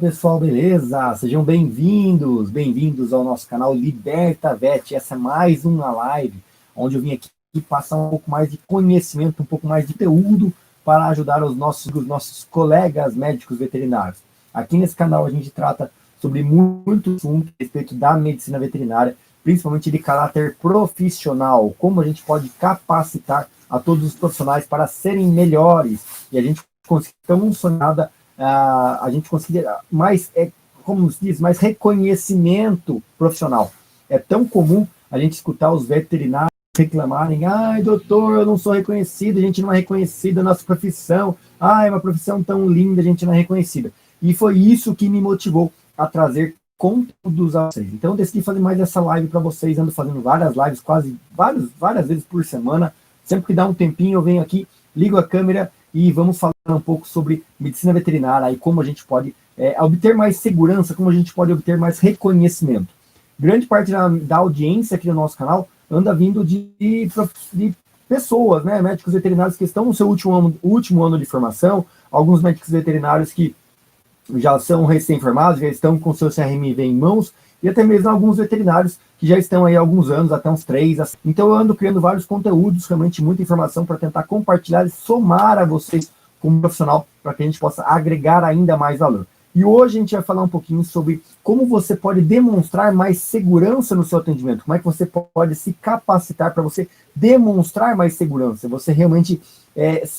pessoal, beleza? Sejam bem-vindos ao nosso canal Liberta Vet. Essa é mais uma live onde eu vim aqui passar um pouco mais de conhecimento, um pouco mais de conteúdo para ajudar os nossos colegas médicos veterinários. Aqui nesse canal a gente trata sobre muito assunto a respeito da medicina veterinária, principalmente de caráter profissional, como a gente pode capacitar a todos os profissionais para serem melhores e a gente conseguir tão sonhada, a gente conseguir mais, como se diz, mais reconhecimento profissional. É tão comum a gente escutar os veterinários reclamarem: ai, doutor, eu não sou reconhecido, a gente não é reconhecido, a nossa profissão, ai, uma profissão tão linda, a gente não é reconhecida. E foi isso que me motivou a trazer conteúdos a vocês. Então eu decidi fazer mais essa live para vocês, ando fazendo várias lives, várias vezes por semana. Sempre que dá um tempinho eu venho aqui, ligo a câmera e vamos falar um pouco sobre medicina veterinária e como a gente pode obter mais segurança, como a gente pode obter mais reconhecimento. Grande parte da audiência aqui no nosso canal anda vindo de pessoas, né, médicos veterinários que estão no seu último ano de formação, alguns médicos veterinários que já são recém-formados, já estão com seu CRMV em mãos, e até mesmo alguns veterinários que já estão aí há alguns anos, até uns 3. Então eu ando criando vários conteúdos, realmente muita informação para tentar compartilhar e somar a vocês como profissional, para que a gente possa agregar ainda mais valor. E hoje a gente vai falar um pouquinho sobre como você pode demonstrar mais segurança no seu atendimento, como é que você pode se capacitar para você demonstrar mais segurança, você realmente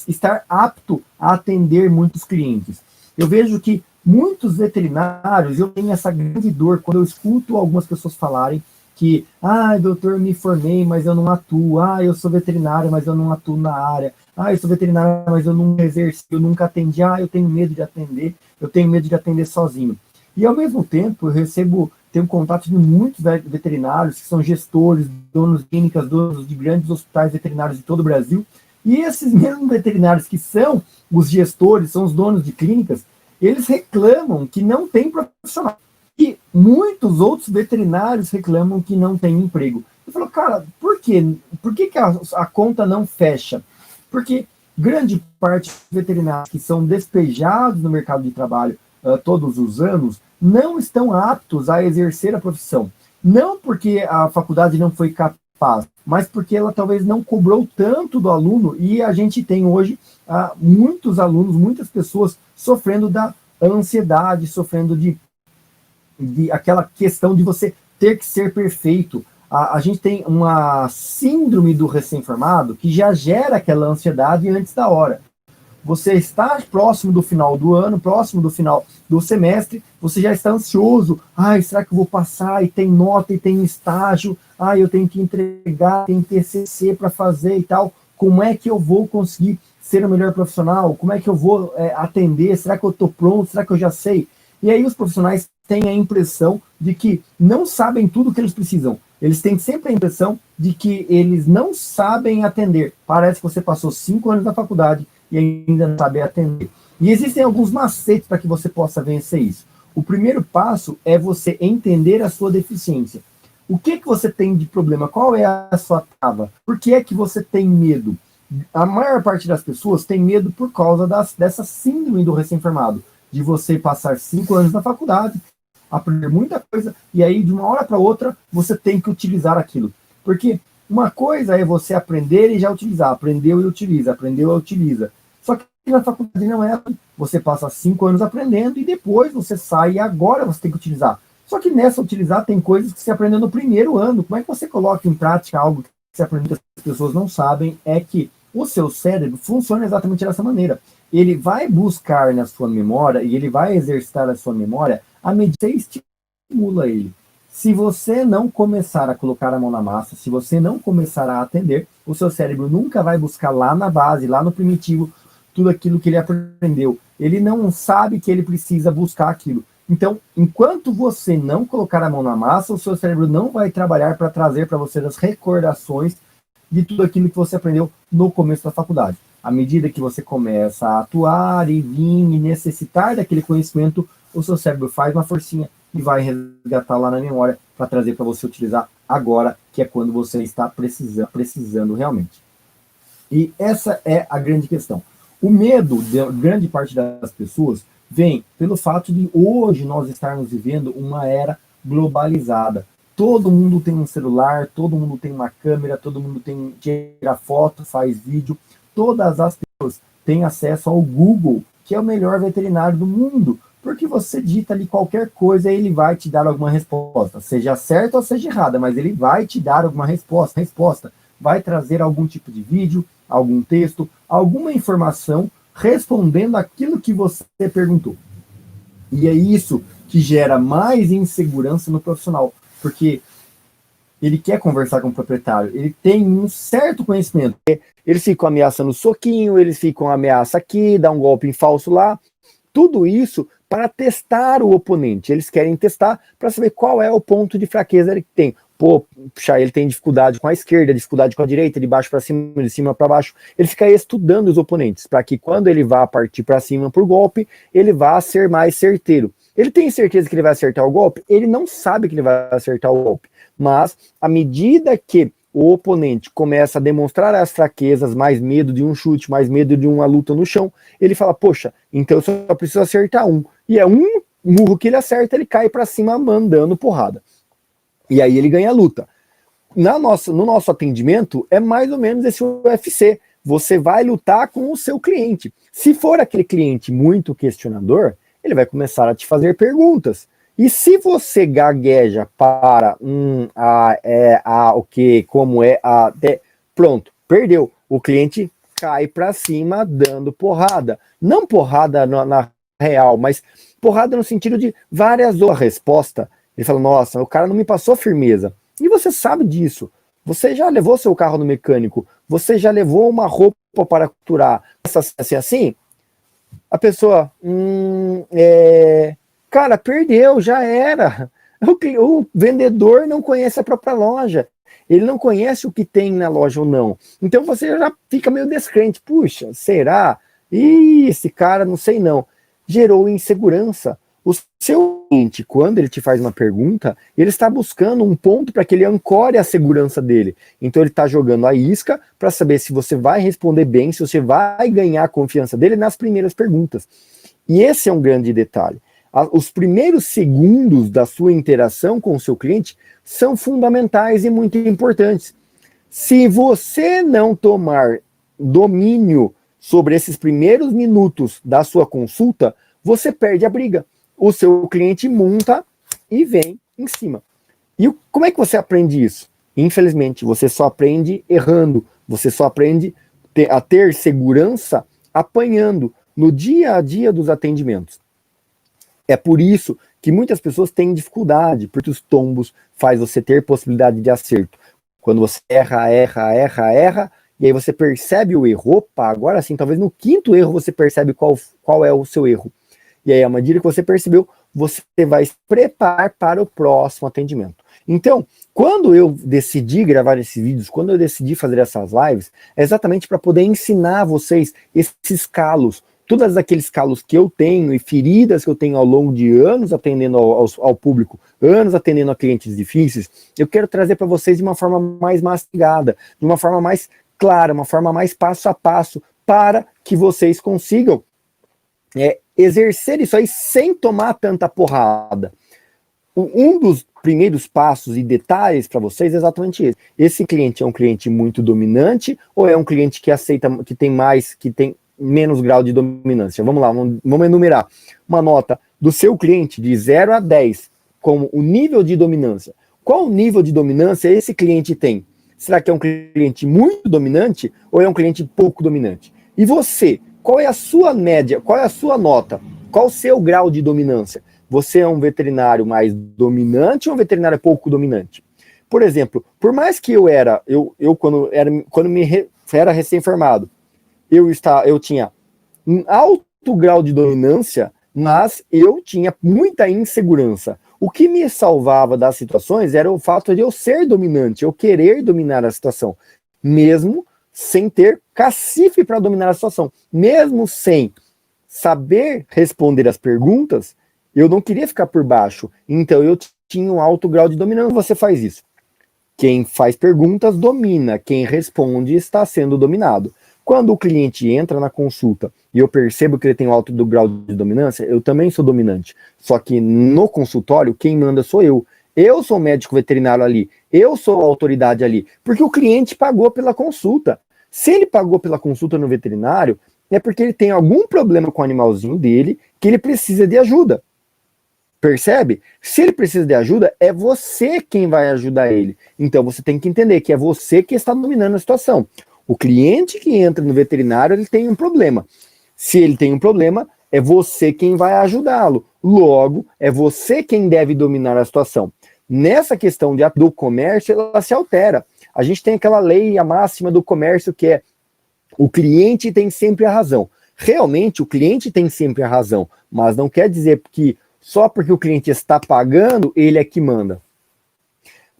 estar apto a atender muitos clientes. Eu vejo que muitos veterinários, eu tenho essa grande dor quando eu escuto algumas pessoas falarem que, doutor, me formei, mas eu não atuo, eu sou veterinário, mas eu não atuo na área, eu sou veterinário, mas eu não exerci, eu nunca atendi, eu tenho medo de atender, eu tenho medo de atender sozinho. E ao mesmo tempo, tenho contato de muitos veterinários que são gestores, donos de clínicas, donos de grandes hospitais veterinários de todo o Brasil, e esses mesmos veterinários que são os gestores, são os donos de clínicas, eles reclamam que não tem profissional. E muitos outros veterinários reclamam que não tem emprego. Eu falo, cara, por quê? Por que a conta não fecha? Porque grande parte dos veterinários que são despejados no mercado de trabalho todos os anos não estão aptos a exercer a profissão. Não porque a faculdade não foi capaz, mas porque ela talvez não cobrou tanto do aluno, e a gente tem hoje muitos alunos, muitas pessoas sofrendo da ansiedade, sofrendo de aquela questão de você ter que ser perfeito. A gente tem uma síndrome do recém-formado que já gera aquela ansiedade antes da hora. Você está próximo do final do ano, próximo do final do semestre, você já está ansioso. Será que eu vou passar? E tem nota, e tem estágio. Eu tenho que entregar, tem TCC para fazer e tal. Como é que eu vou conseguir ser o melhor profissional? Como é que eu vou atender? Será que eu estou pronto? Será que eu já sei? E aí os profissionais têm a impressão de que não sabem tudo o que eles precisam. Eles têm sempre a impressão de que eles não sabem atender. Parece que você passou 5 anos na faculdade e ainda não sabe atender. E existem alguns macetes para que você possa vencer isso. O primeiro passo é você entender a sua deficiência. O que você tem de problema? Qual é a sua trava? Por que é que você tem medo? A maior parte das pessoas tem medo por causa dessa síndrome do recém-formado, de você passar 5 anos na faculdade, aprender muita coisa, e aí de uma hora para outra você tem que utilizar aquilo. Porque uma coisa é você aprender e já utilizar, aprendeu e utiliza, aprendeu e utiliza. Só que na faculdade não é assim. Você passa 5 anos aprendendo e depois você sai e agora você tem que utilizar. Só que nessa utilizar tem coisas que você aprendeu no primeiro ano. Como é que você coloca em prática algo que você aprendeu que as pessoas não sabem? É que o seu cérebro funciona exatamente dessa maneira. Ele vai buscar na sua memória e ele vai exercitar a sua memória à medida que você estimula ele. Se você não começar a colocar a mão na massa, se você não começar a atender, o seu cérebro nunca vai buscar lá na base, lá no primitivo, tudo aquilo que ele aprendeu. Ele não sabe que ele precisa buscar aquilo. Então, enquanto você não colocar a mão na massa, o seu cérebro não vai trabalhar para trazer para você as recordações de tudo aquilo que você aprendeu no começo da faculdade. À medida que você começa a atuar e vir e necessitar daquele conhecimento, o seu cérebro faz uma forcinha e vai resgatar lá na memória para trazer para você utilizar agora, que é quando você está precisando realmente. E essa é a grande questão. O medo de grande parte das pessoas Vem pelo fato de hoje nós estarmos vivendo uma era globalizada. Todo mundo tem um celular, todo mundo tem uma câmera, todo mundo tira foto, faz vídeo. Todas as pessoas têm acesso ao Google, que é o melhor veterinário do mundo, porque você digita ali qualquer coisa e ele vai te dar alguma resposta, seja certa ou seja errada, mas ele vai te dar alguma resposta. Vai trazer algum tipo de vídeo, algum texto, alguma informação respondendo aquilo que você perguntou. E é isso que gera mais insegurança no profissional, porque ele quer conversar com o proprietário, ele tem um certo conhecimento. Eles ficam ameaçando soquinho, eles ficam ameaça aqui, dá um golpe em falso lá. Tudo isso para testar o oponente. Eles querem testar para saber qual é o ponto de fraqueza que tem. Pô, puxa, ele tem dificuldade com a esquerda, dificuldade com a direita, de baixo para cima, de cima para baixo. Ele fica estudando os oponentes, para que quando ele vá partir para cima por golpe, ele vá ser mais certeiro. Ele tem certeza que ele vai acertar o golpe? Ele não sabe que ele vai acertar o golpe. Mas, à medida que o oponente começa a demonstrar as fraquezas, mais medo de um chute, mais medo de uma luta no chão, ele fala, poxa, então eu só preciso acertar um. E é um murro que ele acerta, ele cai para cima mandando porrada. E aí ele ganha a luta. No nosso atendimento, é mais ou menos esse UFC. Você vai lutar com o seu cliente. Se for aquele cliente muito questionador, ele vai começar a te fazer perguntas. E se você gagueja para o que, como é, pronto, perdeu. O cliente cai para cima dando porrada. Não porrada na real, mas porrada no sentido de várias horas. A resposta, ele fala, nossa, o cara não me passou firmeza. E você sabe disso. Você já levou seu carro no mecânico, você já levou uma roupa para costurar. Assim, a pessoa, cara, perdeu, já era. O vendedor não conhece a própria loja. Ele não conhece o que tem na loja ou não. Então você já fica meio descrente. Puxa, será? Ih, esse cara, não sei não. Gerou insegurança. O seu cliente, quando ele te faz uma pergunta, ele está buscando um ponto para que ele ancore a segurança dele. Então ele está jogando a isca para saber se você vai responder bem, se você vai ganhar a confiança dele nas primeiras perguntas. E esse é um grande detalhe. Os primeiros segundos da sua interação com o seu cliente são fundamentais e muito importantes. Se você não tomar domínio sobre esses primeiros minutos da sua consulta, você perde a briga. O seu cliente monta e vem em cima. E como é que você aprende isso? Infelizmente, você só aprende errando. Você só aprende a ter segurança apanhando no dia a dia dos atendimentos. É por isso que muitas pessoas têm dificuldade, porque os tombos faz você ter possibilidade de acerto. Quando você erra, e aí você percebe o erro, opa, agora sim, talvez no quinto erro você percebe qual é o seu erro. E aí, à medida que você percebeu, você vai se preparar para o próximo atendimento. Então, quando eu decidi gravar esses vídeos, quando eu decidi fazer essas lives, é exatamente para poder ensinar a vocês esses calos, todos aqueles calos que eu tenho e feridas que eu tenho ao longo de anos atendendo ao público, anos atendendo a clientes difíceis, eu quero trazer para vocês de uma forma mais mastigada, de uma forma mais clara, uma forma mais passo a passo, para que vocês consigam exercer isso aí sem tomar tanta porrada. Um dos primeiros passos e detalhes para vocês é exatamente esse. Esse cliente é um cliente muito dominante ou é um cliente que aceita, que tem menos grau de dominância? Vamos lá, vamos enumerar uma nota do seu cliente de 0 a 10 como o nível de dominância. Qual nível de dominância esse cliente tem? Será que é um cliente muito dominante ou é um cliente pouco dominante? E você, qual é a sua média? Qual é a sua nota? Qual o seu grau de dominância? Você é um veterinário mais dominante ou um veterinário pouco dominante? Por exemplo, por mais que eu quando era recém-formado, eu tinha um alto grau de dominância, mas eu tinha muita insegurança. O que me salvava das situações era o fato de eu ser dominante, eu querer dominar a situação, mesmo sem ter cacife para dominar a situação, mesmo sem saber responder as perguntas, eu não queria ficar por baixo, então eu tinha um alto grau de dominância. Você faz isso. Quem faz perguntas domina, quem responde está sendo dominado. Quando o cliente entra na consulta e eu percebo que ele tem um alto grau de dominância, eu também sou dominante. Só que no consultório, quem manda sou eu. Eu sou o médico veterinário ali, eu sou a autoridade ali, porque o cliente pagou pela consulta. Se ele pagou pela consulta no veterinário, é porque ele tem algum problema com o animalzinho dele, que ele precisa de ajuda. Percebe? Se ele precisa de ajuda, é você quem vai ajudar ele. Então você tem que entender que é você que está dominando a situação. O cliente que entra no veterinário, ele tem um problema. Se ele tem um problema, é você quem vai ajudá-lo. Logo, é você quem deve dominar a situação. Nessa questão do comércio, ela se altera. A gente tem aquela lei, a máxima do comércio, que é o cliente tem sempre a razão. Realmente, o cliente tem sempre a razão, mas não quer dizer que só porque o cliente está pagando, ele é que manda.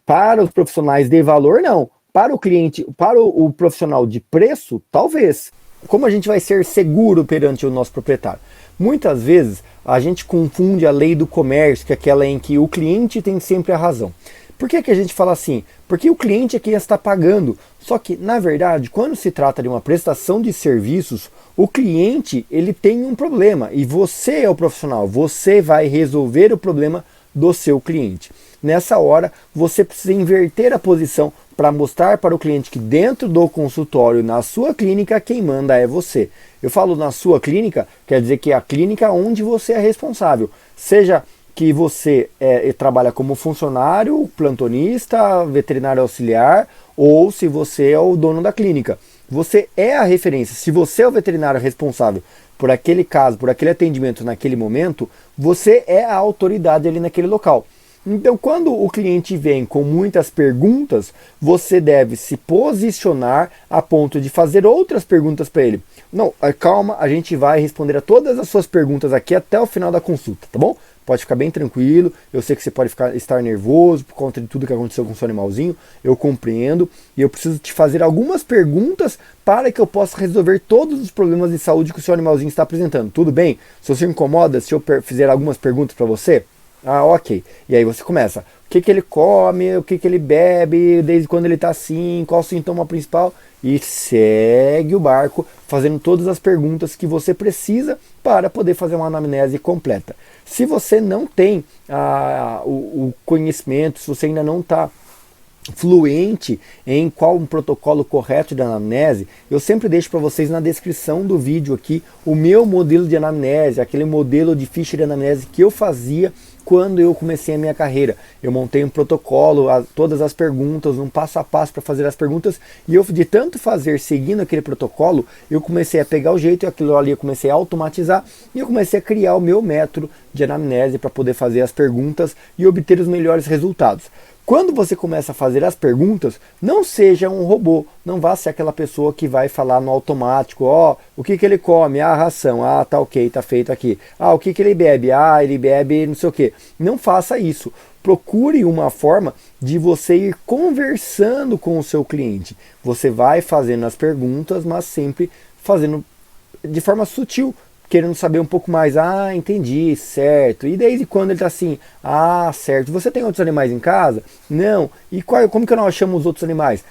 Para os profissionais de valor, não. Para o cliente, para o profissional de preço, talvez. Como a gente vai ser seguro perante o nosso proprietário? Muitas vezes a gente confunde a lei do comércio, que é aquela em que o cliente tem sempre a razão. Por que a gente fala assim? Porque o cliente é quem está pagando. Só que, na verdade, quando se trata de uma prestação de serviços, o cliente ele tem um problema e você é o profissional, você vai resolver o problema do seu cliente. Nessa hora, você precisa inverter a posição para mostrar para o cliente que dentro do consultório, na sua clínica, quem manda é você. Eu falo na sua clínica, quer dizer que é a clínica onde você é responsável. Seja que você trabalha como funcionário, plantonista, veterinário auxiliar, ou se você é o dono da clínica. Você é a referência. Se você é o veterinário responsável por aquele caso, por aquele atendimento naquele momento, você é a autoridade ali naquele local. Então, quando o cliente vem com muitas perguntas, você deve se posicionar a ponto de fazer outras perguntas para ele. Não, calma, a gente vai responder a todas as suas perguntas aqui até o final da consulta, tá bom? Pode ficar bem tranquilo, eu sei que você pode estar nervoso por conta de tudo que aconteceu com o seu animalzinho, eu compreendo, e eu preciso te fazer algumas perguntas para que eu possa resolver todos os problemas de saúde que o seu animalzinho está apresentando. Tudo bem? Se você incomoda, se eu fizer algumas perguntas para você? Ah, ok. E aí você começa. O que ele come, o que ele bebe, desde quando ele está assim, qual o sintoma principal? E segue o barco fazendo todas as perguntas que você precisa para poder fazer uma anamnese completa. Se você não tem o conhecimento, se você ainda não está fluente em qual um protocolo correto de anamnese, eu sempre deixo para vocês na descrição do vídeo aqui o meu modelo de anamnese, aquele modelo de ficha de anamnese que eu fazia quando eu comecei a minha carreira. Eu montei um protocolo, todas as perguntas, um passo a passo para fazer as perguntas, e eu de tanto fazer seguindo aquele protocolo, eu comecei a pegar o jeito, e aquilo ali eu comecei a automatizar, e eu comecei a criar o meu método de anamnese para poder fazer as perguntas e obter os melhores resultados. Quando você começa a fazer as perguntas, não seja um robô, não vá ser aquela pessoa que vai falar no automático, ó, o que ele come? Ah, ração, ah, tá ok, tá feito aqui. Ah, o que ele bebe? Ah, ele bebe não sei o que. Não faça isso. Procure uma forma de você ir conversando com o seu cliente. Você vai fazendo as perguntas, mas sempre fazendo de forma sutil, querendo saber um pouco mais. Ah, entendi, certo. E desde quando ele está assim? Ah, certo. Você tem outros animais em casa? Não. E como que nós chamamos os outros animais?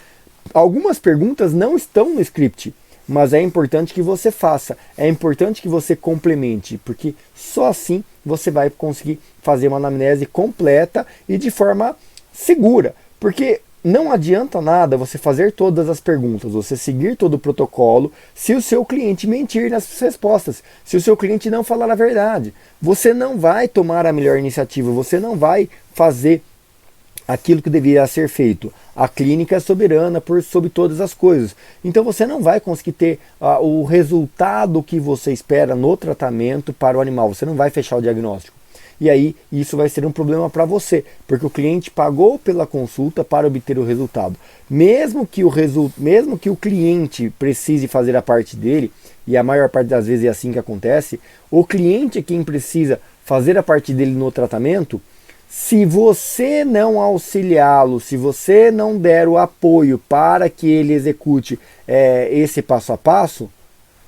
Algumas perguntas não estão no script, mas é importante que você faça. É importante que você complemente, porque só assim você vai conseguir fazer uma anamnese completa e de forma segura. Porque não adianta nada você fazer todas as perguntas, você seguir todo o protocolo, se o seu cliente mentir nas respostas, se o seu cliente não falar a verdade. Você não vai tomar a melhor iniciativa, você não vai fazer aquilo que deveria ser feito. A clínica é soberana sobre todas as coisas. Então você não vai conseguir ter o resultado que você espera no tratamento para o animal, você não vai fechar o diagnóstico. E aí isso vai ser um problema para você, porque o cliente pagou pela consulta para obter o resultado. Mesmo que o cliente precise fazer a parte dele, e a maior parte das vezes é assim que acontece, o cliente é quem precisa fazer a parte dele no tratamento. Se você não auxiliá-lo, se você não der o apoio para que ele execute esse passo a passo,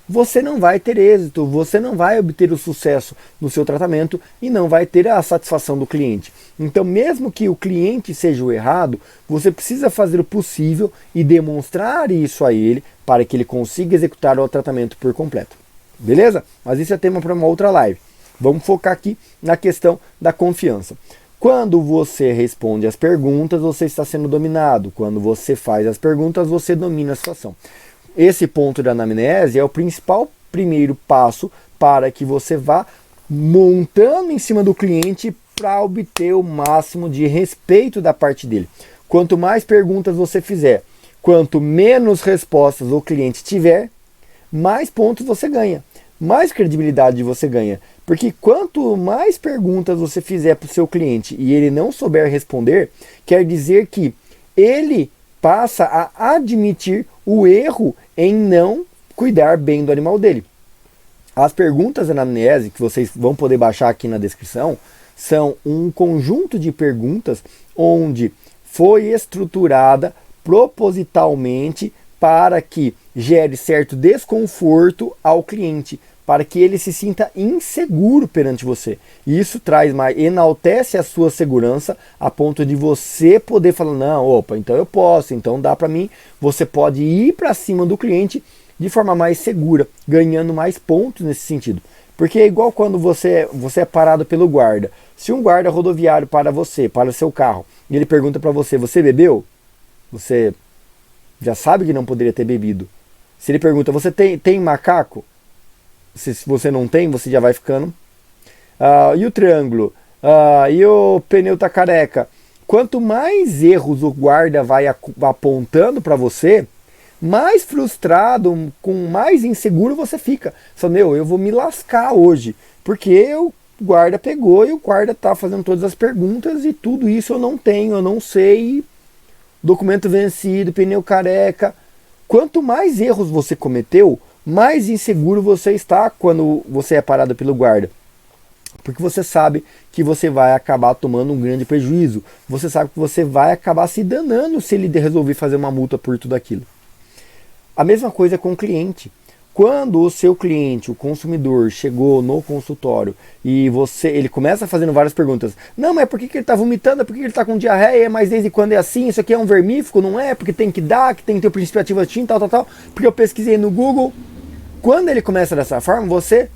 você não vai ter êxito, você não vai obter o sucesso no seu tratamento e não vai ter a satisfação do cliente. Então, mesmo que o cliente seja o errado, você precisa fazer o possível e demonstrar isso a ele para que ele consiga executar o tratamento por completo. Beleza? Mas isso é tema para uma outra live. Vamos focar aqui na questão da confiança. Quando você responde as perguntas, você está sendo dominado. Quando você faz as perguntas, você domina a situação. Esse ponto da anamnese é o principal primeiro passo para que você vá montando em cima do cliente para obter o máximo de respeito da parte dele. Quanto mais perguntas você fizer, quanto menos respostas o cliente tiver, mais pontos você ganha, mais credibilidade você ganha. Porque quanto mais perguntas você fizer para o seu cliente e ele não souber responder, quer dizer que ele passa a admitir o erro em não cuidar bem do animal dele. As perguntas da anamnese, que vocês vão poder baixar aqui na descrição, são um conjunto de perguntas onde foi estruturada propositalmente para que gere certo desconforto ao cliente, para que ele se sinta inseguro perante você. E isso enaltece a sua segurança a ponto de você poder falar, não, opa, então eu posso, então dá para mim. Você pode ir para cima do cliente de forma mais segura, ganhando mais pontos nesse sentido. Porque é igual quando você é parado pelo guarda. Se um guarda rodoviário para você, para o seu carro, e ele pergunta para você, você bebeu? Você já sabe que não poderia ter bebido. Se ele pergunta, você tem macaco? Se você não tem, você já vai ficando. E o triângulo? E o pneu tá careca? Quanto mais erros o guarda vai apontando para você, mais frustrado, com mais inseguro você fica. Só, eu vou me lascar hoje, porque o guarda pegou e o guarda tá fazendo todas as perguntas e tudo isso eu não tenho, eu não sei. Documento vencido, pneu careca. Quanto mais erros você cometeu, mais inseguro você está quando você é parado pelo guarda. Porque você sabe que você vai acabar tomando um grande prejuízo. Você sabe que você vai acabar se danando se ele resolver fazer uma multa por tudo aquilo. A mesma coisa com o cliente. Quando o seu cliente, o consumidor, chegou no consultório e ele começa fazendo várias perguntas. Não, mas por que ele está vomitando? Por que ele está com diarreia? Mas desde quando é assim? Isso aqui é um vermífugo? Não é? Porque tem que dar, que tem que ter o princípio ativo ativo, tal. Porque eu pesquisei no Google. Quando ele começa dessa forma, você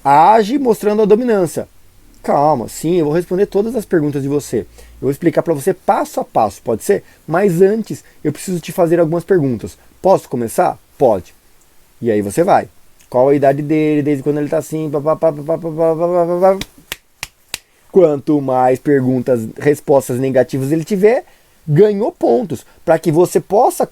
age mostrando a dominância. Calma, sim, eu vou responder todas as perguntas de você. Eu vou explicar para você passo a passo, pode ser? Mas antes, eu preciso te fazer algumas perguntas. Posso começar? Pode. E aí você vai. Qual a idade dele, desde quando ele está assim, Quanto mais perguntas, respostas negativas ele tiver, ganhou pontos, para que você possa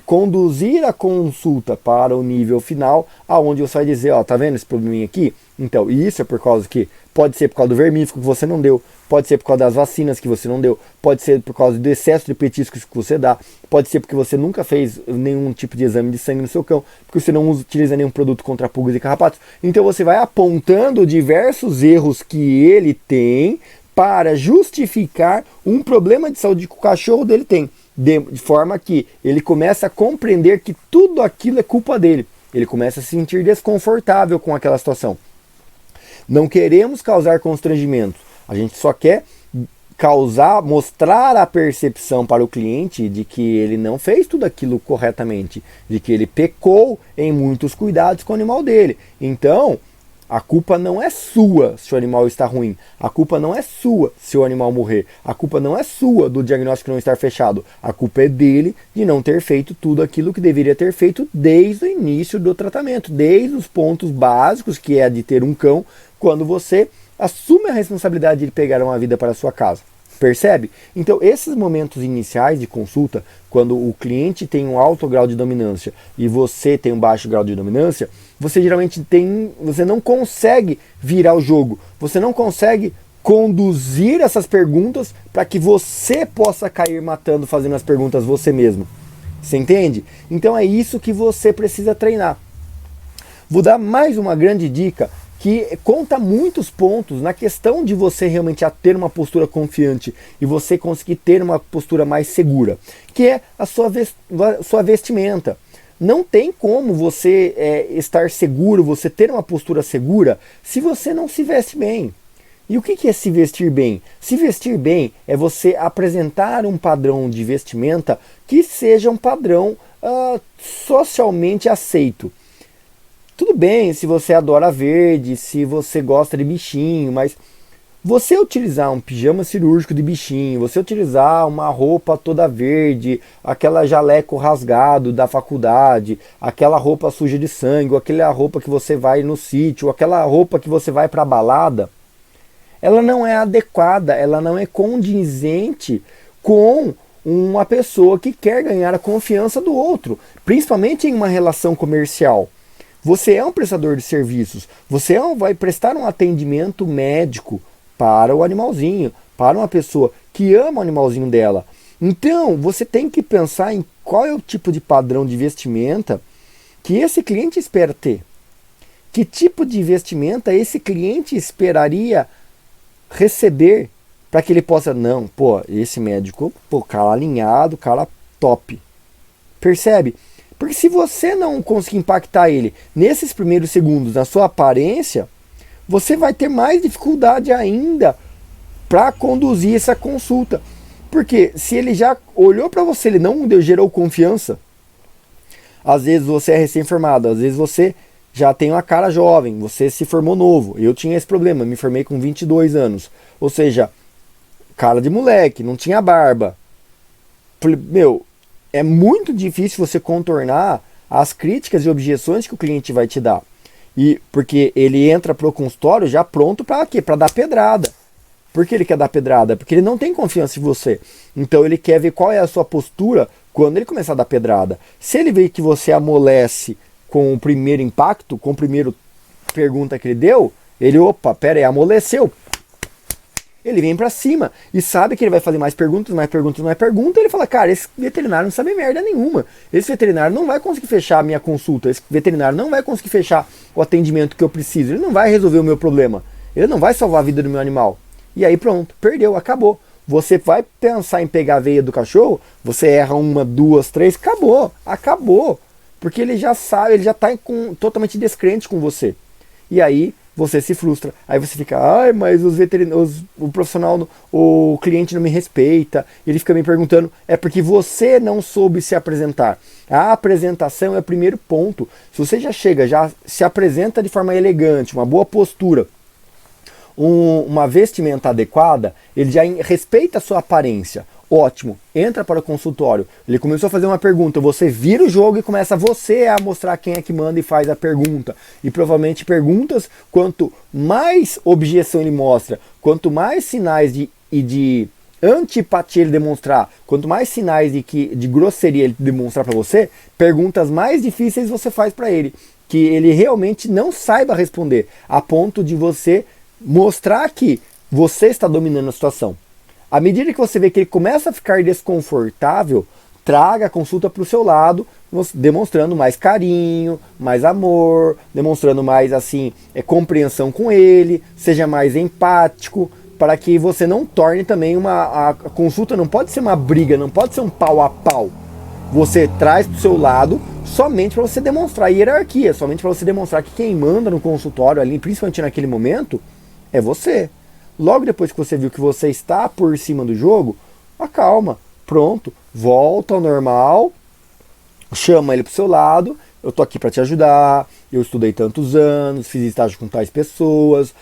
conduzir a consulta para o nível final, aonde você vai dizer, ó, tá vendo esse probleminha aqui? Então, isso é por causa que, pode ser por causa do vermífugo que você não deu, pode ser por causa das vacinas que você não deu, pode ser por causa do excesso de petiscos que você dá, pode ser porque você nunca fez nenhum tipo de exame de sangue no seu cão, porque você não utiliza nenhum produto contra pulgas e carrapatos. Então você vai apontando diversos erros que ele tem, para justificar um problema de saúde que o cachorro dele tem, de forma que ele começa a compreender que tudo aquilo é culpa dele. Ele começa a se sentir desconfortável com aquela situação. Não queremos causar constrangimento, a gente só quer mostrar a percepção para o cliente de que ele não fez tudo aquilo corretamente, de que ele pecou em muitos cuidados com o animal dele. Então, a culpa não é sua se o animal está ruim. A culpa não é sua se o animal morrer. A culpa não é sua do diagnóstico não estar fechado. A culpa é dele de não ter feito tudo aquilo que deveria ter feito desde o início do tratamento. Desde os pontos básicos, que é de ter um cão, quando você assume a responsabilidade de pegar uma vida para a sua casa. Percebe? Então, esses momentos iniciais de consulta, quando o cliente tem um alto grau de dominância e você tem um baixo grau de dominância, você geralmente você não consegue virar o jogo, você não consegue conduzir essas perguntas para que você possa cair matando, fazendo as perguntas você mesmo. Você entende? Então é isso que você precisa treinar. Vou dar mais uma grande dica que conta muitos pontos na questão de você realmente ter uma postura confiante e você conseguir ter uma postura mais segura, que é a sua vestimenta. não tem como você estar seguro, você ter uma postura segura, se você não se veste bem. E o que é se vestir bem? Se vestir bem é você apresentar um padrão de vestimenta que seja um padrão socialmente aceito. Tudo bem se você adora verde, se você gosta de bichinho, mas você utilizar um pijama cirúrgico de bichinho, você utilizar uma roupa toda verde, aquela jaleco rasgado da faculdade, aquela roupa suja de sangue, ou aquela roupa que você vai no sítio, ou aquela roupa que você vai para a balada, ela não é adequada, ela não é condizente com uma pessoa que quer ganhar a confiança do outro, principalmente em uma relação comercial. Você é um prestador de serviços, você vai prestar um atendimento médico para o animalzinho, para uma pessoa que ama o animalzinho dela. Então, você tem que pensar em qual é o tipo de padrão de vestimenta que esse cliente espera ter. Que tipo de vestimenta esse cliente esperaria receber para que ele possa, não, pô, esse médico, pô, cara alinhado, cara top. Percebe? Porque se você não conseguir impactar ele nesses primeiros segundos na sua aparência, você vai ter mais dificuldade ainda para conduzir essa consulta. Porque se ele já olhou para você, ele não gerou confiança, às vezes você é recém-formado, às vezes você já tem uma cara jovem, você se formou novo. Eu tinha esse problema, me formei com 22 anos. Ou seja, cara de moleque, não tinha barba. Meu, é muito difícil você contornar as críticas e objeções que o cliente vai te dar. E porque ele entra pro consultório já pronto para quê? Para dar pedrada. Por que ele quer dar pedrada? Porque ele não tem confiança em você. Então ele quer ver qual é a sua postura quando ele começar a dar pedrada. Se ele vê que você amolece com o primeiro impacto, com a primeira pergunta que ele deu, ele, opa, pera aí, amoleceu. Ele vem pra cima e sabe que ele vai fazer mais perguntas, mais perguntas, mais perguntas. Ele fala, cara, esse veterinário não sabe merda nenhuma. Esse veterinário não vai conseguir fechar a minha consulta. Esse veterinário não vai conseguir fechar o atendimento que eu preciso. Ele não vai resolver o meu problema. Ele não vai salvar a vida do meu animal. E aí pronto, perdeu, acabou. Você vai pensar em pegar a veia do cachorro, você erra uma, duas, três, acabou. Porque ele já sabe, ele já está totalmente descrente com você. E aí você se frustra. Aí você fica, ai, mas o profissional, o cliente não me respeita. Ele fica me perguntando, é porque você não soube se apresentar. A apresentação é o primeiro ponto. Se você já chega, já se apresenta de forma elegante, uma boa postura, uma vestimenta adequada, ele já respeita a sua aparência. Ótimo, entra para o consultório. Ele começou a fazer uma pergunta, você vira o jogo e começa você a mostrar quem é que manda e faz a pergunta. E provavelmente perguntas, quanto mais objeção ele mostra, quanto mais sinais de antipatia ele demonstrar, quanto mais sinais de grosseria ele demonstrar para você, perguntas mais difíceis você faz para ele, que ele realmente não saiba responder, a ponto de você mostrar que você está dominando a situação. À medida que você vê que ele começa a ficar desconfortável, traga a consulta para o seu lado, demonstrando mais carinho, mais amor, demonstrando mais assim compreensão com ele, seja mais empático, para que você não torne também a consulta não pode ser uma briga, não pode ser um pau a pau. Você traz para o seu lado somente para você demonstrar hierarquia, somente para você demonstrar que quem manda no consultório ali, principalmente naquele momento, é você. Logo depois que você viu que você está por cima do jogo, acalma, pronto, volta ao normal, chama ele para o seu lado, eu tô aqui para te ajudar, eu estudei tantos anos, fiz estágio com tais pessoas,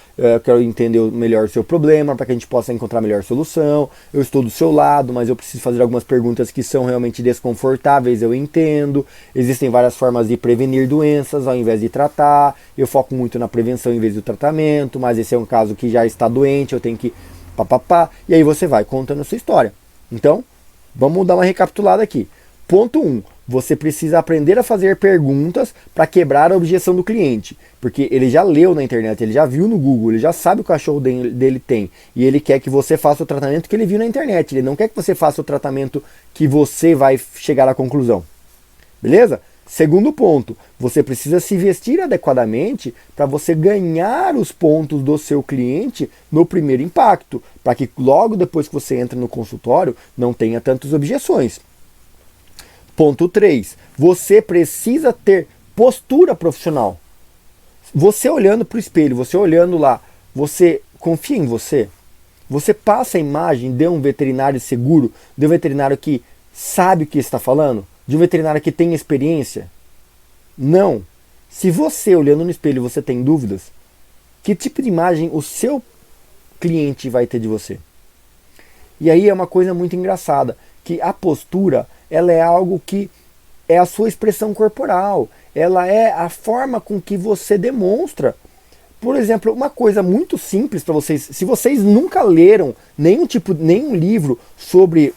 quero entender melhor o seu problema para que a gente possa encontrar a melhor solução, eu estou do seu lado, mas eu preciso fazer algumas perguntas que são realmente desconfortáveis, eu entendo, existem várias formas de prevenir doenças ao invés de tratar, eu foco muito na prevenção em vez do tratamento, mas esse é um caso que já está doente, eu tenho que papapá, e aí você vai contando a sua história. Então, vamos dar uma recapitulada aqui. Ponto 1. Você precisa aprender a fazer perguntas para quebrar a objeção do cliente. Porque ele já leu na internet, ele já viu no Google, ele já sabe o que o cachorro dele tem. E ele quer que você faça o tratamento que ele viu na internet. Ele não quer que você faça o tratamento que você vai chegar à conclusão. Beleza? Segundo ponto, você precisa se vestir adequadamente para você ganhar os pontos do seu cliente no primeiro impacto. Para que logo depois que você entra no consultório não tenha tantas objeções. Ponto 3. Você precisa ter postura profissional. Você olhando para o espelho, você olhando lá, você confia em você? Você passa a imagem de um veterinário seguro, de um veterinário que sabe o que está falando? De um veterinário que tem experiência? Não. Se você, olhando no espelho, você tem dúvidas, que tipo de imagem o seu cliente vai ter de você? E aí é uma coisa muito engraçada, que a postura, ela é algo que é a sua expressão corporal, ela é a forma com que você demonstra. Por exemplo, uma coisa muito simples para vocês, se vocês nunca leram nenhum livro sobre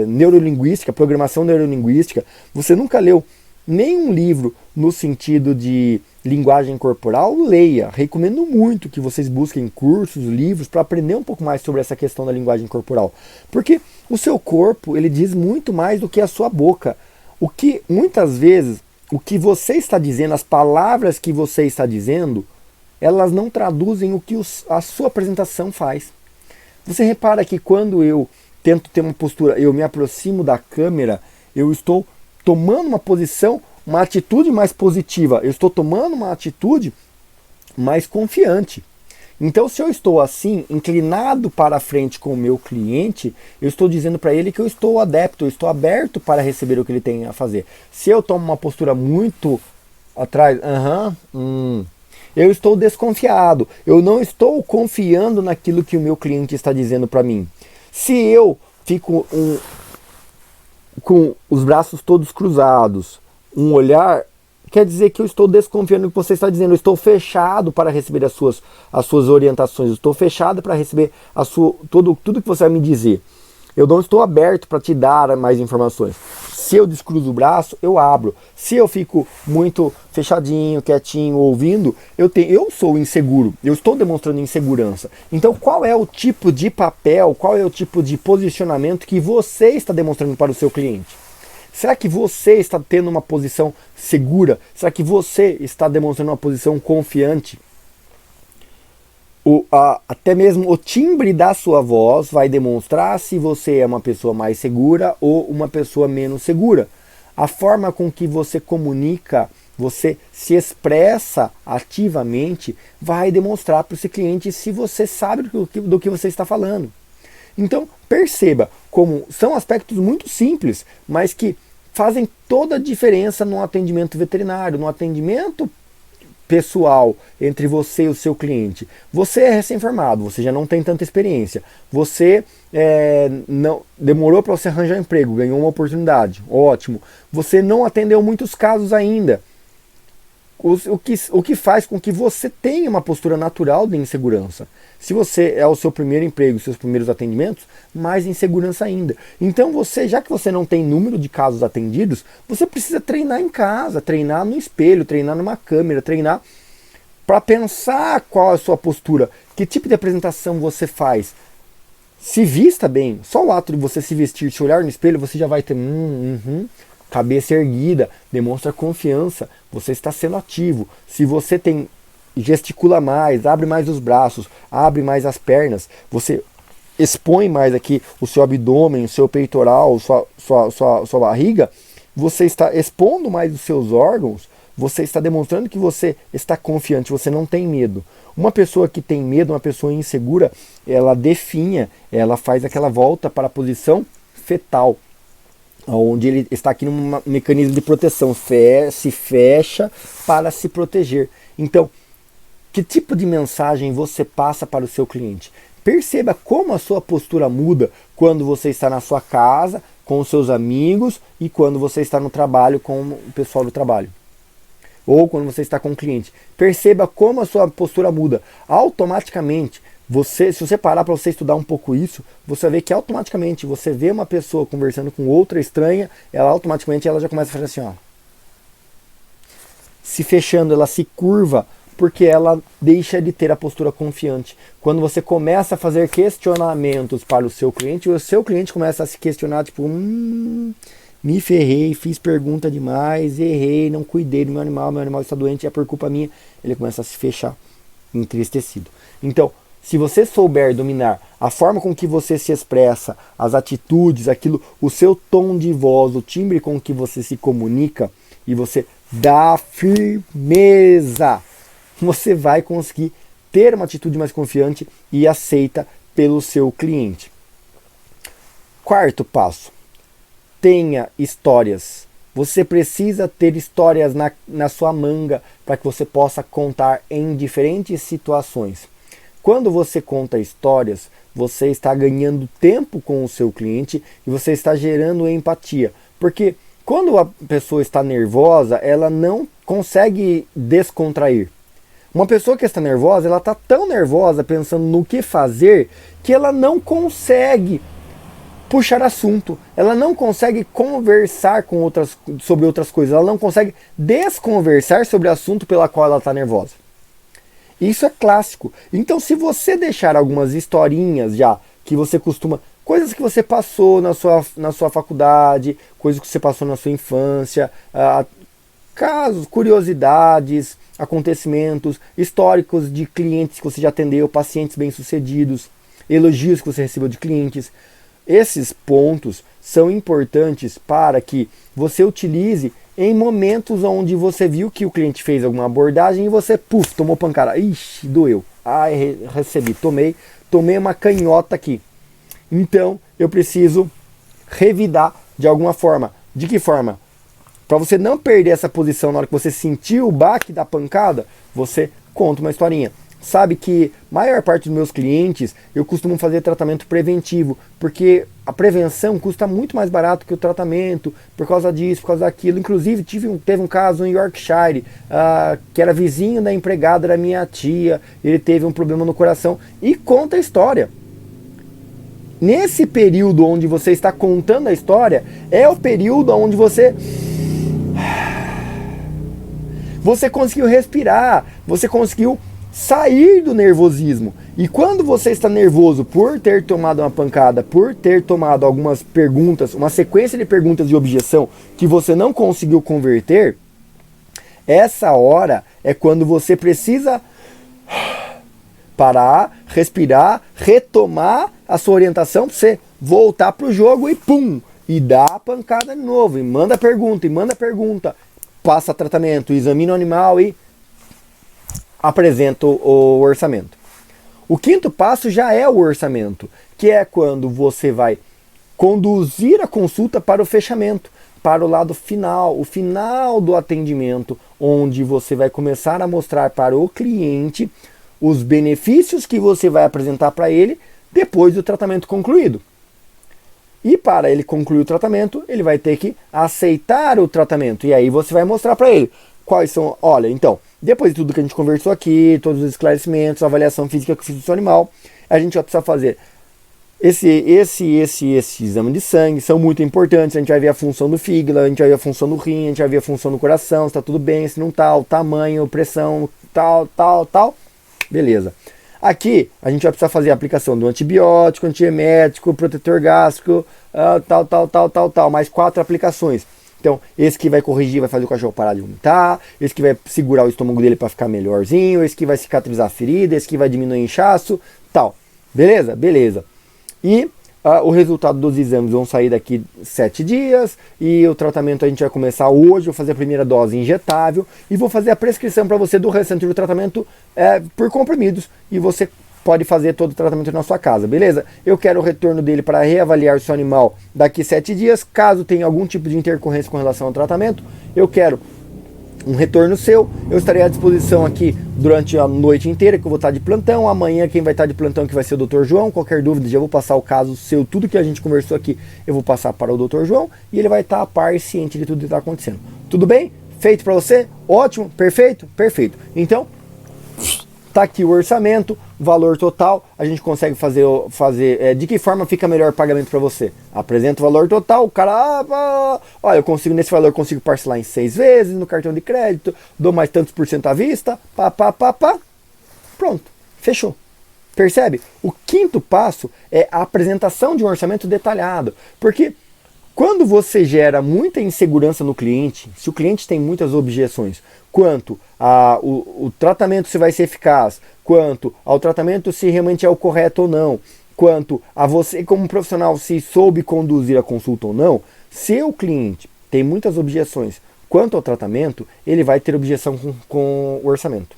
neurolinguística, programação neurolinguística, você nunca leu nenhum livro no sentido de linguagem corporal, leia. Recomendo muito que vocês busquem cursos, livros, para aprender um pouco mais sobre essa questão da linguagem corporal. Porque o seu corpo, ele diz muito mais do que a sua boca. O que, muitas vezes, o que você está dizendo, as palavras que você está dizendo, elas não traduzem o que a sua apresentação faz. Você repara que quando eu tento ter uma postura, eu me aproximo da câmera, eu estou tomando uma posição, uma atitude mais positiva, eu estou tomando uma atitude mais confiante. Então, se eu estou assim, inclinado para frente com o meu cliente, eu estou dizendo para ele que eu estou adepto, eu estou aberto para receber o que ele tem a fazer. Se eu tomo uma postura muito atrás, eu estou desconfiado, eu não estou confiando naquilo que o meu cliente está dizendo para mim. Se eu fico com os braços todos cruzados, um olhar, quer dizer que eu estou desconfiando do que você está dizendo, eu estou fechado para receber as suas orientações, eu estou fechado para receber tudo que você vai me dizer. Eu não estou aberto para te dar mais informações. Se eu descruzo o braço, eu abro. Se eu fico muito fechadinho, quietinho, ouvindo, eu sou inseguro. Eu estou demonstrando insegurança. Então, qual é o tipo de papel, qual é o tipo de posicionamento que você está demonstrando para o seu cliente? Será que você está tendo uma posição segura? Será que você está demonstrando uma posição confiante? Até mesmo o timbre da sua voz vai demonstrar se você é uma pessoa mais segura ou uma pessoa menos segura. A forma com que você comunica, você se expressa ativamente, vai demonstrar para o seu cliente se você sabe do que você está falando. Então, perceba como são aspectos muito simples, mas que fazem toda a diferença no atendimento veterinário, no atendimento pessoal entre você e o seu cliente. Você é recém-formado, você já não tem tanta experiência, você não demorou para você arranjar um emprego, ganhou uma oportunidade, ótimo. Você não atendeu muitos casos ainda, o que faz com que você tenha uma postura natural de insegurança. Se você é o seu primeiro emprego, seus primeiros atendimentos, mais insegurança ainda. Então já que você não tem número de casos atendidos, você precisa treinar em casa, treinar no espelho, treinar numa câmera, treinar para pensar qual é a sua postura, que tipo de apresentação você faz. Se vista bem, só o ato de você se vestir, se olhar no espelho, você já vai ter cabeça erguida, demonstra confiança, você está sendo ativo. Se você gesticula mais, abre mais os braços, abre mais as pernas, você expõe mais aqui o seu abdômen, o seu peitoral, sua barriga, você está expondo mais os seus órgãos, você está demonstrando que você está confiante, você não tem medo. Uma pessoa que tem medo, uma pessoa insegura, ela definha, ela faz aquela volta para a posição fetal, onde ele está aqui num mecanismo de proteção, se fecha para se proteger. Então, que tipo de mensagem você passa para o seu cliente? Perceba como a sua postura muda quando você está na sua casa, com os seus amigos e quando você está no trabalho com o pessoal do trabalho. Ou quando você está com o cliente. Perceba como a sua postura muda. Automaticamente, se você parar para você estudar um pouco isso, você vai ver que automaticamente você vê uma pessoa conversando com outra estranha, ela já começa a fazer assim, ó. Se fechando, ela se curva, porque ela deixa de ter a postura confiante. Quando você começa a fazer questionamentos para o seu cliente começa a se questionar, tipo, me ferrei, fiz pergunta demais, errei, não cuidei do meu animal está doente, é por culpa minha. Ele começa a se fechar, entristecido. Então, Se você souber dominar a forma com que você se expressa, as atitudes, aquilo, o seu tom de voz, o timbre com que você se comunica, e você dá firmeza, você vai conseguir ter uma atitude mais confiante e aceita pelo seu cliente. Quarto passo, tenha histórias. Você precisa ter histórias na sua manga para que você possa contar em diferentes situações. Quando você conta histórias, você está ganhando tempo com o seu cliente e você está gerando empatia. Porque quando a pessoa está nervosa, ela não consegue descontrair. Uma pessoa que está nervosa, ela está tão nervosa pensando no que fazer que ela não consegue puxar assunto, ela não consegue conversar sobre outras coisas, ela não consegue desconversar sobre o assunto pela qual ela está nervosa. Isso é clássico. Então, se você deixar algumas historinhas já, que você costuma, coisas que você passou na sua faculdade, coisas que você passou na sua infância, casos, curiosidades, acontecimentos, históricos de clientes que você já atendeu, pacientes bem-sucedidos, elogios que você recebeu de clientes. Esses pontos são importantes para que você utilize em momentos onde você viu que o cliente fez alguma abordagem e você, tomou pancada. Ixi, doeu. Ai, recebi, tomei uma canhota aqui. Então, eu preciso revidar de alguma forma. De que forma? Para você não perder essa posição na hora que você sentiu o baque da pancada, você conta uma historinha. Sabe que a maior parte dos meus clientes, eu costumo fazer tratamento preventivo, porque a prevenção custa muito mais barato que o tratamento, por causa disso, por causa daquilo. Inclusive, teve um caso em Yorkshire, que era vizinho da empregada da minha tia, ele teve um problema no coração, e conta a história. Nesse período onde você está contando a história, é o período onde você conseguiu respirar, você conseguiu sair do nervosismo. E quando você está nervoso por ter tomado uma pancada, por ter tomado algumas perguntas, uma sequência de perguntas de objeção que você não conseguiu converter, essa hora é quando você precisa parar, respirar, retomar a sua orientação para você voltar para o jogo e dar a pancada de novo, e manda pergunta, passa tratamento, examina o animal e apresenta o orçamento. O quinto passo já é o orçamento, que é quando você vai conduzir a consulta para o fechamento, para o lado final, o final do atendimento, onde você vai começar a mostrar para o cliente os benefícios que você vai apresentar para ele depois do tratamento concluído. E para ele concluir o tratamento, ele vai ter que aceitar o tratamento. E aí você vai mostrar para ele quais são... Olha, então, depois de tudo que a gente conversou aqui, todos os esclarecimentos, a avaliação física que eu fiz do seu animal, a gente vai precisar fazer esse exame de sangue, são muito importantes. A gente vai ver a função do fígado, a gente vai ver a função do rim, a gente vai ver a função do coração, se está tudo bem, se não está, o tamanho, pressão, tal. Beleza. Aqui a gente vai precisar fazer a aplicação do antibiótico, antiemético, protetor gástrico, tal, mais 4 aplicações. Então, esse que vai corrigir, vai fazer o cachorro parar de vomitar, esse que vai segurar o estômago dele para ficar melhorzinho, esse que vai cicatrizar a ferida, esse que vai diminuir o inchaço, tal. Beleza? Beleza. E o resultado dos exames vão sair daqui 7 dias, e o tratamento a gente vai começar hoje, vou fazer a primeira dose injetável, e vou fazer a prescrição para você do restante do tratamento por comprimidos, e você pode fazer todo o tratamento na sua casa, beleza? Eu quero o retorno dele para reavaliar o seu animal daqui 7 dias, caso tenha algum tipo de intercorrência com relação ao tratamento, eu quero um retorno seu, eu estarei à disposição aqui durante a noite inteira, que eu vou estar de plantão. Amanhã quem vai estar de plantão que vai ser o Dr. João. Qualquer dúvida, já vou passar o caso seu, tudo que a gente conversou aqui, eu vou passar para o Dr. João, e ele vai estar a par e ciente de tudo que está acontecendo. Tudo bem? Feito para você? Ótimo, perfeito. Então, tá aqui o orçamento, valor total, a gente consegue fazer de que forma fica melhor o pagamento para você? Apresenta o valor total, o cara, olha, eu consigo nesse valor, consigo parcelar em 6 vezes no cartão de crédito, dou mais tantos por cento à vista, pronto, fechou. Percebe? O quinto passo é a apresentação de um orçamento detalhado, porque quando você gera muita insegurança no cliente, se o cliente tem muitas objeções quanto o tratamento se vai ser eficaz, quanto ao tratamento se realmente é o correto ou não, quanto a você como profissional se soube conduzir a consulta ou não, se o cliente tem muitas objeções quanto ao tratamento, ele vai ter objeção com o orçamento.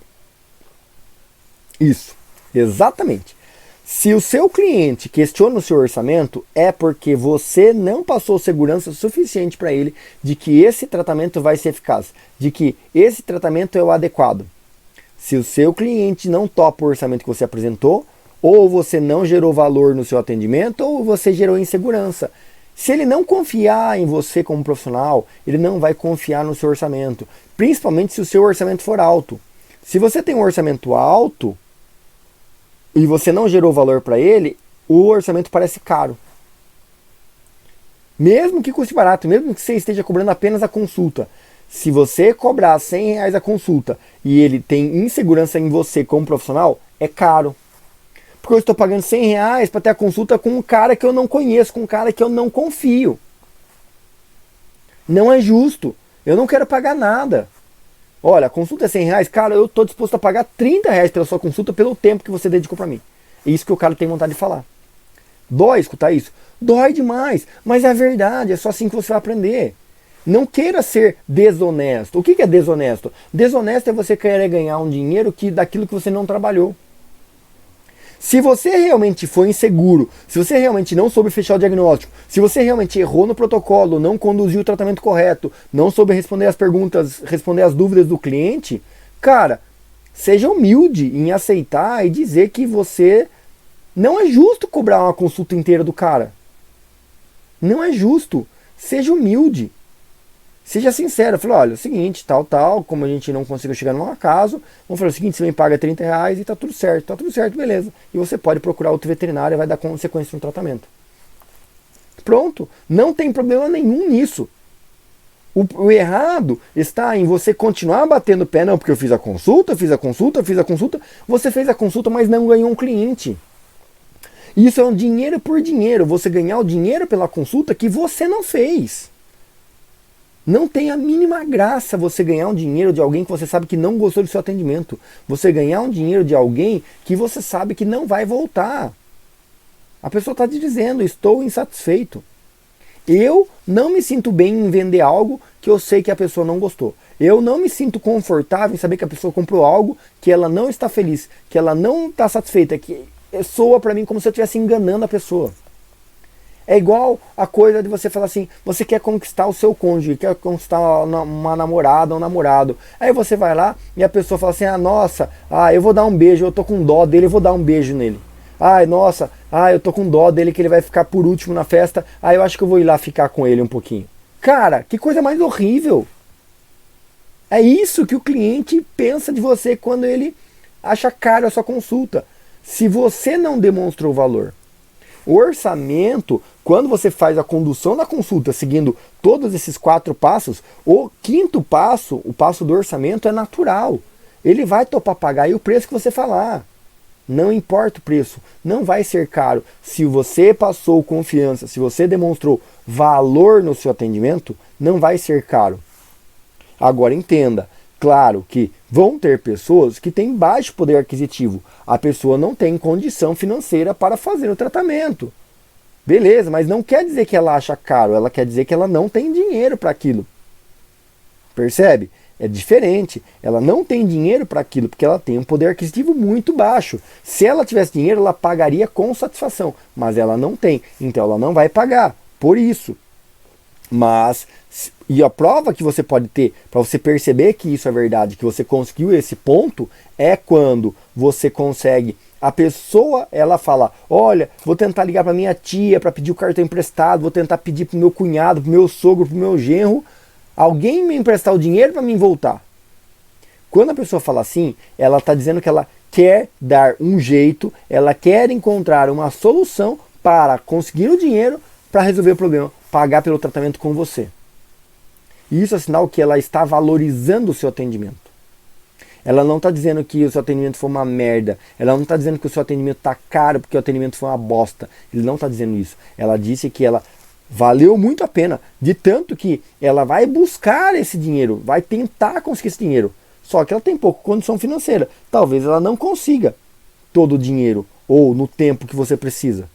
Isso, exatamente. Se o seu cliente questiona o seu orçamento, é porque você não passou segurança suficiente para ele de que esse tratamento vai ser eficaz, de que esse tratamento é o adequado. Se o seu cliente não topa o orçamento que você apresentou, ou você não gerou valor no seu atendimento, ou você gerou insegurança. Se ele não confiar em você como profissional, ele não vai confiar no seu orçamento, principalmente se o seu orçamento for alto. Se você tem um orçamento alto, e você não gerou valor para ele, o orçamento parece caro. Mesmo que custe barato, mesmo que você esteja cobrando apenas a consulta. Se você cobrar R$100 a consulta e ele tem insegurança em você como profissional, é caro. Porque eu estou pagando R$100 para ter a consulta com um cara que eu não conheço, com um cara que eu não confio. Não é justo. Eu não quero pagar nada. Olha, a consulta é R$100, cara, eu estou disposto a pagar R$30 pela sua consulta pelo tempo que você dedicou para mim. É isso que o cara tem vontade de falar. Dói escutar isso? Dói demais, mas é verdade, é só assim que você vai aprender. Não queira ser desonesto. O que é desonesto? Desonesto é você querer ganhar um dinheiro daquilo que você não trabalhou. Se você realmente foi inseguro, se você realmente não soube fechar o diagnóstico, se você realmente errou no protocolo, não conduziu o tratamento correto, não soube responder as perguntas, responder as dúvidas do cliente, cara, seja humilde em aceitar e dizer que você não é justo cobrar uma consulta inteira do cara. Não é justo. Seja humilde. Seja sincero. Fala, olha, é o seguinte, tal, como a gente não conseguiu chegar num acaso, vamos falar o seguinte, você me paga R$30 e tá tudo certo, beleza. E você pode procurar outro veterinário e vai dar consequência no tratamento. Pronto, não tem problema nenhum nisso. O errado está em você continuar batendo o pé, não, porque eu fiz a consulta, você fez a consulta, mas não ganhou um cliente. Isso é um dinheiro por dinheiro, você ganhar o dinheiro pela consulta que você não fez. Não tem a mínima graça você ganhar um dinheiro de alguém que você sabe que não gostou do seu atendimento. Você ganhar um dinheiro de alguém que você sabe que não vai voltar. A pessoa está te dizendo, estou insatisfeito. Eu não me sinto bem em vender algo que eu sei que a pessoa não gostou. Eu não me sinto confortável em saber que a pessoa comprou algo que ela não está feliz, que ela não está satisfeita, que soa para mim como se eu estivesse enganando a pessoa. É igual a coisa de você falar assim, você quer conquistar o seu cônjuge, quer conquistar uma namorada ou um namorado. Aí você vai lá e a pessoa fala assim, eu vou dar um beijo, eu tô com dó dele, eu vou dar um beijo nele. Eu tô com dó dele que ele vai ficar por último na festa, eu acho que eu vou ir lá ficar com ele um pouquinho. Cara, que coisa mais horrível. É isso que o cliente pensa de você quando ele acha caro a sua consulta. Se você não demonstrou valor. O orçamento, quando você faz a condução da consulta seguindo todos esses 4 passos, o 5º passo, o passo do orçamento, é natural. Ele vai topar pagar e o preço que você falar. Não importa o preço, não vai ser caro. Se você passou confiança, se você demonstrou valor no seu atendimento, não vai ser caro. Agora entenda, claro que vão ter pessoas que têm baixo poder aquisitivo. A pessoa não tem condição financeira para fazer o tratamento. Beleza, mas não quer dizer que ela acha caro, ela quer dizer que ela não tem dinheiro para aquilo. Percebe? É diferente. Ela não tem dinheiro para aquilo porque ela tem um poder aquisitivo muito baixo. Se ela tivesse dinheiro, ela pagaria com satisfação, mas ela não tem, então ela não vai pagar. Por isso. Mas, e a prova que você pode ter para você perceber que isso é verdade, que você conseguiu esse ponto, é quando você consegue, a pessoa, ela fala, olha, vou tentar ligar para minha tia para pedir o cartão emprestado, vou tentar pedir para o meu cunhado, para o meu sogro, para o meu genro, alguém me emprestar o dinheiro para mim voltar. Quando a pessoa fala assim, ela está dizendo que ela quer dar um jeito, ela quer encontrar uma solução para conseguir o dinheiro para resolver o problema, pagar pelo tratamento com você. E isso é sinal que ela está valorizando o seu atendimento. Ela não está dizendo que o seu atendimento foi uma merda. Ela não está dizendo que o seu atendimento está caro porque o atendimento foi uma bosta. Ele não está dizendo isso. Ela disse que ela valeu muito a pena, de tanto que ela vai buscar esse dinheiro, vai tentar conseguir esse dinheiro. Só que ela tem pouca condição financeira. Talvez ela não consiga. todo o dinheiro ou no tempo que você precisa.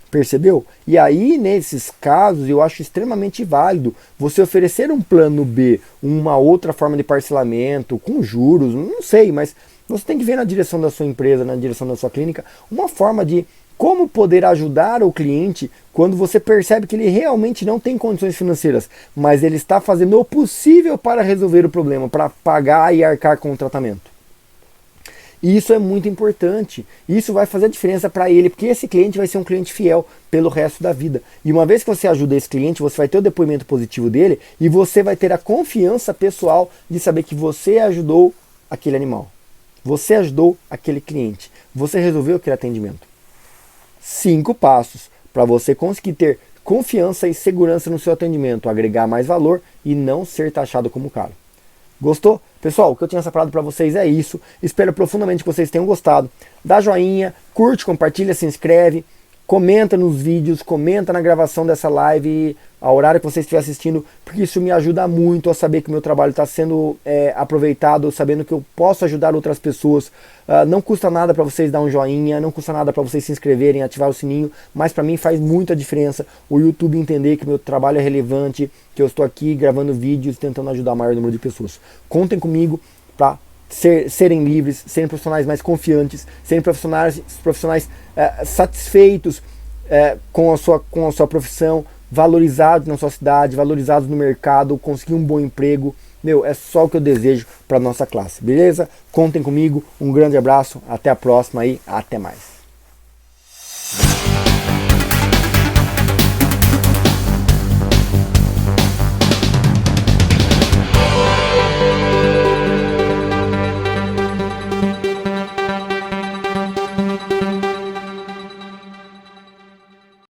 Percebeu? E aí, nesses casos, eu acho extremamente válido você oferecer um plano B, uma outra forma de parcelamento, com juros, não sei, mas você tem que ver na direção da sua empresa, na direção da sua clínica, uma forma de como poder ajudar o cliente quando você percebe que ele realmente não tem condições financeiras, mas ele está fazendo o possível para resolver o problema, para pagar e arcar com o tratamento. E isso é muito importante. Isso vai fazer a diferença para ele, porque esse cliente vai ser um cliente fiel pelo resto da vida. E uma vez que você ajuda esse cliente, você vai ter o depoimento positivo dele e você vai ter a confiança pessoal de saber que você ajudou aquele animal. Você ajudou aquele cliente. Você resolveu aquele atendimento. 5 passos para você conseguir ter confiança e segurança no seu atendimento, agregar mais valor e não ser taxado como caro. Gostou? Pessoal, o que eu tinha separado para vocês é isso. Espero profundamente que vocês tenham gostado. Dá joinha, curte, compartilha, se inscreve, comenta nos vídeos, comenta na gravação dessa live, a horário que você estiver assistindo, porque isso me ajuda muito a saber que o meu trabalho está sendo aproveitado, sabendo que eu posso ajudar outras pessoas. Não custa nada para vocês dar um joinha, não custa nada para vocês se inscreverem, ativar o sininho, mas para mim faz muita diferença o YouTube entender que o meu trabalho é relevante, que eu estou aqui gravando vídeos tentando ajudar o maior número de pessoas. Contem comigo para serem livres, serem profissionais mais confiantes, serem profissionais satisfeitos com a sua profissão, valorizados na sua cidade, valorizados no mercado, conseguir um bom emprego. Meu, é só o que eu desejo para nossa classe, beleza? Contem comigo, um grande abraço, até a próxima e até mais.